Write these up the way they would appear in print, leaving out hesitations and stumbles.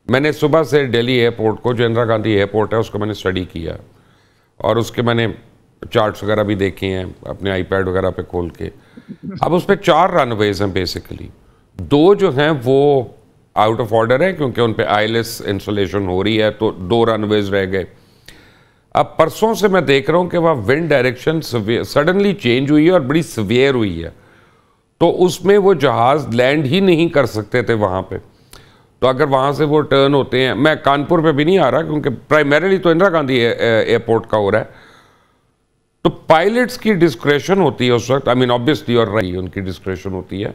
मैंने सुबह से दिल्ली एयरपोर्ट को, जो इंदिरा गांधी एयरपोर्ट है, उसको मैंने स्टडी किया और उसके मैंने चार्ट्स वगैरह भी देखे हैं अपने आईपैड वगैरह पे खोल के। अब उस पर 4 रनवेज हैं बेसिकली। 2 जो हैं वो आउट ऑफ ऑर्डर है क्योंकि उन पे आईएलएस इंस्टॉलेशन हो रही है, तो 2 रनवेज रह गए। अब परसों से मैं देख रहा हूँ कि वह विंड डायरेक्शन सडनली चेंज हुई है और बड़ी सवेयर हुई है, तो उसमें वो जहाज़ लैंड ही नहीं कर सकते थे वहाँ पे। तो अगर वहाँ से वो टर्न होते हैं, मैं कानपुर पे भी नहीं आ रहा क्योंकि प्राइमरीली तो इंदिरा गांधी एयरपोर्ट का हो रहा है, तो पायलट्स की डिस्क्रेशन होती है उस वक्त। आई मीन ऑब्वियसली और रही उनकी डिस्क्रेशन होती है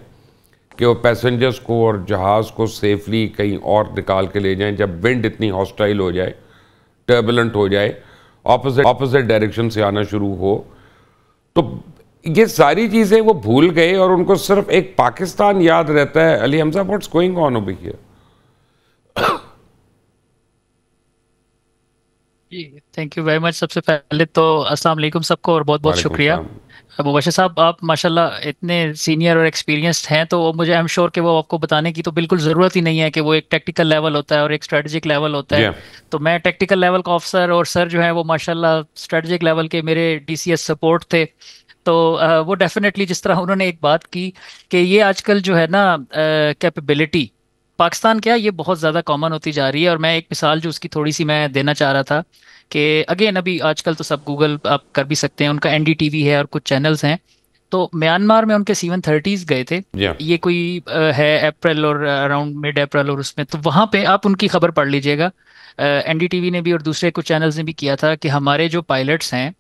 कि वो पैसेंजर्स को और जहाज़ को सेफली कहीं और निकाल के ले जाएं जब विंड इतनी हॉस्टाइल हो जाए, टर्बुलेंट हो जाए, ऑपोजिट डायरेक्शन से आना शुरू हो। तो ये सारी चीज़ें वो भूल गए और उनको सिर्फ एक पाकिस्तान याद रहता है। Ali Hamza, what's going on over here? जी, थैंक यू वेरी मच। सबसे पहले तो अस्सलाम वालेकुम सबको और बहुत बहुत वालेकुम शुक्रिया। सलाम। मुबशर साहब, आप माशाल्लाह इतने सीनियर और एक्सपीरियंस्ड हैं, तो मुझे आई एम श्योर कि वो आपको बताने की तो बिल्कुल ज़रूरत ही नहीं है कि वो एक टेक्निकल लेवल होता है और एक स्ट्रेटजिक लेवल होता जी है। हाँ। तो मैं टेक्निकल लेवल का ऑफिसर और सर जो है वो माशाल्लाह स्ट्रेटजिक लेवल के मेरे डीसीएस सपोर्ट थे। तो वो डेफिनेटली जिस तरह उन्होंने एक बात की कि ये आजकल जो है ना कैपेबिलिटी पाकिस्तान क्या ये बहुत ज़्यादा कॉमन होती जा रही है। और मैं एक मिसाल जो उसकी थोड़ी सी मैं देना चाह रहा था कि अगेन अभी आजकल तो सब गूगल आप कर भी सकते हैं, उनका एनडीटीवी है और कुछ चैनल्स हैं। तो म्यांमार में उनके C-130s गए थे। जी हाँ। ये कोई है अप्रैल और अराउंड मिड अप्रैल, और उसमें तो वहाँ पे आप उनकी खबर पढ़ लीजिएगा। एनडीटीवी ने भी और दूसरे कुछ चैनल्स ने भी किया था कि हमारे जो पायलट्स हैं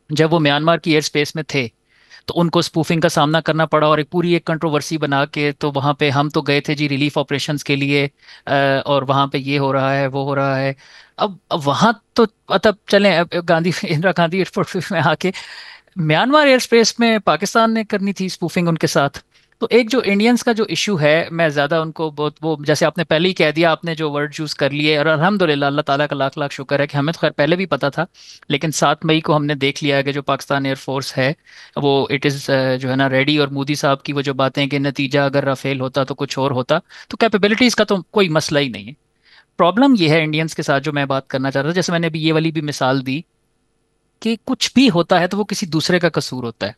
जब वो म्यांमार की एयर स्पेस में थे तो उनको स्पूफिंग का सामना करना पड़ा और एक पूरी एक कंट्रोवर्सी बना के, तो वहाँ पे हम तो गए थे जी रिलीफ ऑपरेशंस के लिए, और वहाँ पे ये हो रहा है वो हो रहा है। अब वहाँ तो मतलब चलें, अब गांधी इंदिरा गांधी एयरपोर्ट में आके म्यांमार एयर स्पेस में पाकिस्तान ने करनी थी स्पूफिंग उनके साथ। तो एक जो इंडियंस का जो इशू है, मैं ज़्यादा उनको बहुत वो जैसे आपने पहले ही कह दिया, आपने जो वर्ड यूज़ कर लिए, और अल्हम्दुलिल्लाह अल्लाह ताला का लाख लाख शुक्र है कि हमें तो खैर पहले भी पता था, लेकिन 7 मई को हमने देख लिया है कि जो पाकिस्तान एयरफोर्स है वो इट इज़ जो है ना रेडी। और मोदी साहब की वो जो बातें कि नतीजा अगर राफेल होता तो कुछ और होता, तो कैपेबिलिटीज़ का तो कोई मसला ही नहीं है। प्रॉब्लम ये है इंडियंस के साथ जो मैं बात करना चाह रहा था, जैसे मैंने अभी ये वाली भी मिसाल दी कि कुछ भी होता है तो वो किसी दूसरे का कसूर होता है।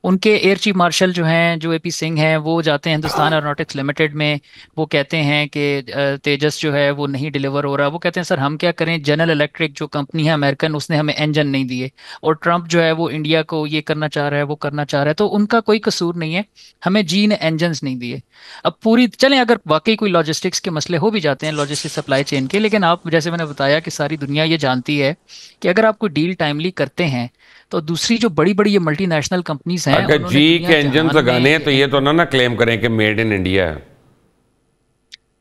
उनके एयर चीफ मार्शल जो हैं, जो एपी सिंह हैं, वो जाते हैं हिंदुस्तान एरोनॉटिक्स लिमिटेड में। वो कहते हैं कि तेजस जो है वो नहीं डिलीवर हो रहा। वो कहते हैं सर हम क्या करें, जनरल इलेक्ट्रिक जो कंपनी है अमेरिकन, उसने हमें इंजन नहीं दिए, और ट्रम्प जो है वो इंडिया को ये करना चाह रहा है वो करना चाह रहा है, तो उनका कोई कसूर नहीं है, हमें जी ने इंजन्स नहीं दिए। अब पूरी चलें, अगर वाकई कोई लॉजिस्टिक्स के मसले हो भी जाते हैं लॉजिस्टिक सप्लाई चेन के, लेकिन आप जैसे मैंने बताया कि सारी दुनिया ये जानती है कि अगर आप कोई डील टाइमली करते हैं तो दूसरी जो बड़ी बड़ी ये मल्टीनेशनल कंपनीज हैं अगर उन्होंने जी दुनिया के इंजन जहान में लगाने हैं ये तो ये तो ना क्लेम करें कि मेड इन इंडिया है।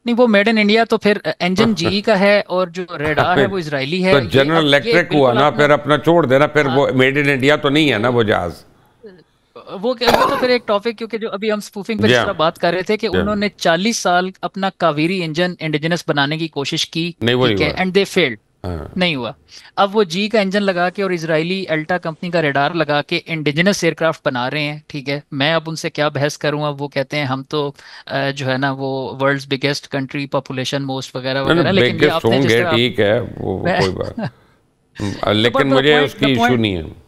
नहीं, वो मेड इन इंडिया तो फिर इंजन जीई का है और जो रेडार है वो इजरायली तो है। ये जनरल अब ये इलेक्ट्रिक हुआ बिल्कुल ना, आपने फिर अपना छोड़ देना, फिर हाँ, वो मेड इन इंडिया तो नहीं है ना तो वो जहाज। वो तो फिर एक टॉपिक, क्योंकि जो अभी हम स्पूफिंग पे जी जिस हाँ। तरह बात कर रहे थे कि जी हाँ। उन्होंने 40 साल अपना कावेरी इंजन इंडिजिनस बनाने की कोशिश की, नहीं, वो नहीं ठीक है, हुआ। एंड दे फेल्ड, हाँ। नहीं हुआ। अब वो जी का इंजन लगा के और इजरायली एल्टा कंपनी का रेडार लगा के इंडिजिनस एयरक्राफ्ट बना रहे हैं, ठीक है। मैं अब उनसे क्या बहस करूं, अब वो कहते हैं हम तो जो है ना वो world's biggest country, population most वगैरह नहीं वगैरह, नहीं, लेकिन ये बिगेस्ट आपने जिस होंगे, तरह ठीक है, वो मैं कोई बात। तो लेकिन बट मुझे उसकी द इशू पॉइंट नहीं है।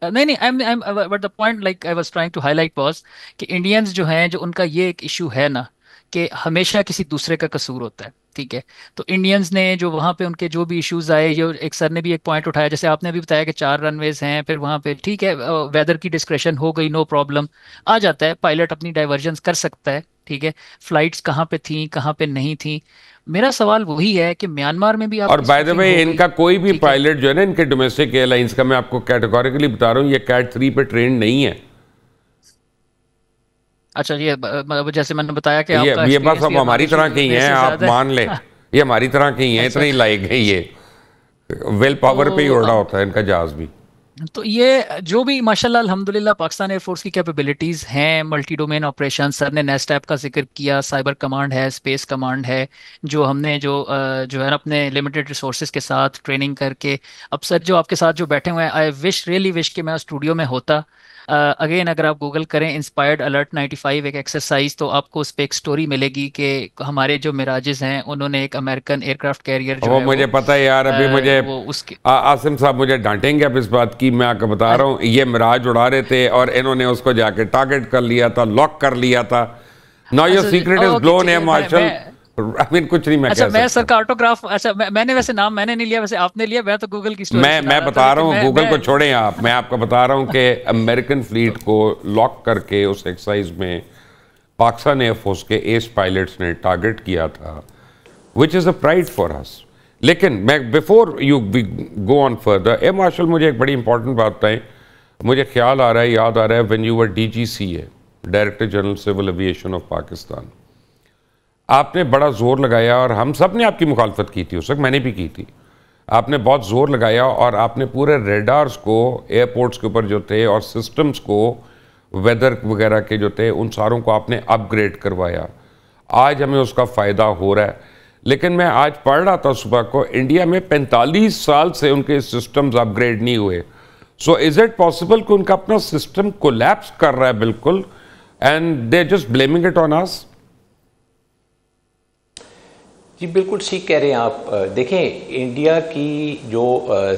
नहीं नहीं, I am but the point like I was trying to highlight was कि इंडियंस जो हैं, जो उनका ये एक इशू है ना कि हमेशा किसी दूसरे का कसूर होता है, ठीक है। तो इंडियंस ने जो वहाँ पे उनके जो भी इश्यूज आए, जो एक सर ने भी एक पॉइंट उठाया, जैसे आपने भी बताया कि 4 रनवेज हैं, फिर वहाँ पे ठीक है वेदर की डिस्क्रेशन हो गई, नो प्रॉब्लम, आ जाता है, पायलट अपनी डाइवर्जन कर सकता है, ठीक है। फ्लाइट्स कहाँ पे थी कहाँ पे नहीं थी। मेरा सवाल वही है कि म्यांमार में भी और आपकी बाय द स्पूफिंग वे, हो गई, इनका कोई भी ठीक है। पायलट जो है ना, इनके डोमेस्टिक एयरलाइंस का, मैं आपको कैटेगोरिकली बता रहा हूँ, ये कैट 3 पे ट्रेन नहीं है। अच्छा, ये मतलब जैसे मैंने बताया कि ये आपका ये बस एक्सपीरियंस भी अब हमारी हमारे तरह के ही मेरे हैं, से आप ज्यादा मान लें। है। ये हमारी तरह के ही हैं, अच्छा, इतने ही लायक है ये। विल पावर पे ही तो उड़ रहा होता है इनका जहाज भी। तो ये जो भी माशाल्लाह अल्हम्दुलिल्लाह पाकिस्तान एयरफोर्स की कैपेबिलिटीज़ हैं, मल्टी डोमेन ऑपरेशन, सर ने नेस्टैप का जिक्र किया, साइबर कमांड है, स्पेस कमांड है, जो हमने जो है ना अपने लिमिटेड रिसोर्सेज के साथ ट्रेनिंग करके। अब सर जो आपके साथ जो बैठे हुए हैं, आई विश रियली विश कि मैं स्टूडियो में होता। अगेन अगर आप गूगल करें इंस्पायर्ड अलर्ट 95 एक एक्सरसाइज, तो आपको उस पर एक स्टोरी मिलेगी कि हमारे जो मिराजेस हैं उन्होंने एक अमेरिकन एयरक्राफ्ट कैरियर जो वो है मुझे पता है यार, अभी मुझे वो उसके। आसिम साहब मुझे डांटेंगे अब इस बात की, मैं आपको बता रहा हूँ, ये मिराज उड़ा रहे थे और इन्होंने उसको जाके टारगेट कर लिया था, लॉक कर लिया था। Now your secret is okay blown ठीक है है, मार्शल। आई मीन कुछ नहीं मैं अच्छा कह मैं सर सकता। का ऑटोग्राफ, अच्छा मैंने वैसे नाम मैंने नहीं लिया, वैसे आपने लिया, मैं तो गूगल की स्टोरी सुना मैं रहा था, बता रहा लेकिन हूँ, मैं गूगल मैं को छोड़ें आप, मैं आपको बता रहा हूँ कि अमेरिकन फ्लीट को लॉक करके उस एक्सरसाइज में पाकिस्तान एयरफोर्स के एस पायलट्स ने टारगेट किया था, which is a pride for us. लेकिन मैं before you go on further, air marshal मुझे एक बड़ी इंपॉर्टेंट बात बताएं। मुझे ख्याल आ रहा है, याद आ रहा है, when you were DGCA, director general civil aviation of Pakistan, आपने बड़ा जोर लगाया और हम सब ने आपकी मुखालफत की थी उस वक्त, मैंने भी की थी। आपने बहुत जोर लगाया और आपने पूरे रेडार्स को एयरपोर्ट्स के ऊपर जो थे और सिस्टम्स को, वेदर वगैरह के जो थे, उन सारों को आपने अपग्रेड करवाया। आज हमें उसका फ़ायदा हो रहा है। लेकिन मैं आज पढ़ रहा था सुबह को, इंडिया में 45 साल से उनके सिस्टम्स अपग्रेड नहीं हुए। सो इज़ इट पॉसिबल कि उनका अपना सिस्टम कोलैप्स कर रहा है बिल्कुल, and they just blaming it on us? जी बिल्कुल ठीक कह रहे हैं आप। देखें, इंडिया की जो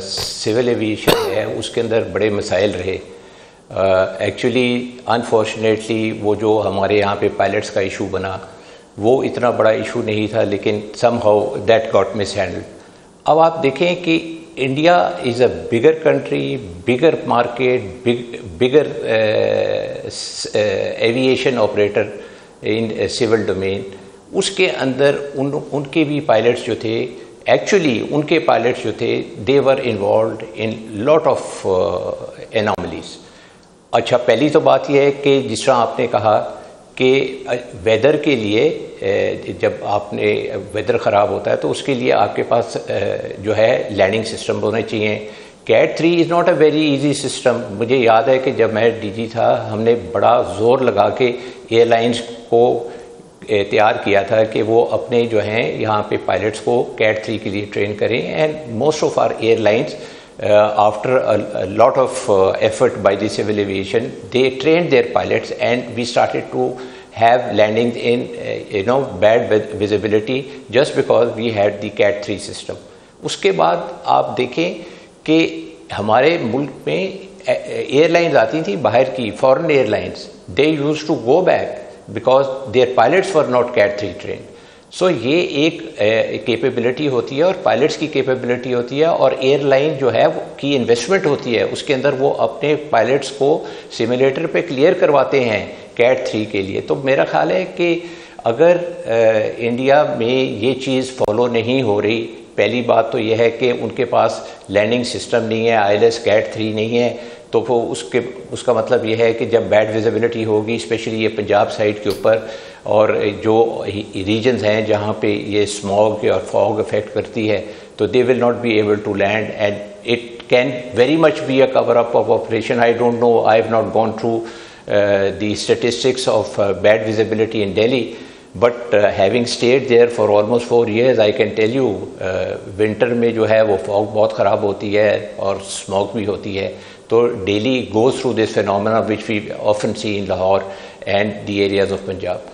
सिविल एविएशन है उसके अंदर बड़े मसाइल रहे। एक्चुअली अनफॉर्चुनेटली वो जो हमारे यहाँ पे पायलट्स का इशू बना वो इतना बड़ा इशू नहीं था, लेकिन somehow that got mishandled. अब आप देखें कि India is a bigger country, bigger market, bigger aviation operator in civil domain. उसके अंदर उनके भी पायलट्स जो थे, एक्चुअली उनके पायलट्स जो थे, they were involved in lot of anomalies. अच्छा, पहली तो बात यह है कि जिस तरह आपने कहा कि वेदर के लिए, जब आपने वेदर ख़राब होता है तो उसके लिए आपके पास जो है लैंडिंग सिस्टम होने चाहिए। Cat 3 is not a very easy system. मुझे याद है कि जब मैं DG था हमने बड़ा ज़ोर लगा के एयरलाइंस को तैयार किया था कि वो अपने जो हैं यहाँ पे पायलट्स को कैट 3 के लिए ट्रेन करें। And most of our airlines after a lot of effort by the civil aviation, they trained their pilots and we started to have landings in bad visibility just because we had the Cat 3 system. उसके बाद आप देखें कि हमारे मुल्क में airlines आती थी बाहर की, foreign airlines, they used to go back because their pilots were not Cat 3 trained. सो ये एक कैपेबिलिटी होती है और पायलट्स की कैपेबिलिटी होती है और एयरलाइन जो है वो की इन्वेस्टमेंट होती है। उसके अंदर वो अपने पायलट्स को सिमुलेटर पे क्लियर करवाते हैं कैट 3 के लिए। तो मेरा ख्याल है कि अगर इंडिया में ये चीज़ फॉलो नहीं हो रही, पहली बात तो यह है कि उनके पास लैंडिंग सिस्टम नहीं है, ILS कैट 3 नहीं है, तो वो उसका मतलब यह है कि जब बैड विजिबिलिटी होगी, स्पेशली ये पंजाब साइड के ऊपर और जो रीजन्स हैं जहाँ पे ये स्मॉग और फॉग अफेक्ट करती है, तो they will not be able to land and it can very much be a cover up of operation. I don't know, I have not gone through the statistics of bad visibility in Delhi, but having stayed there for almost 4 years I can tell you winter में जो है वो fog बहुत ख़राब होती है और smog भी होती है। तो Delhi goes through this phenomena which we often see in Lahore and the areas of Punjab.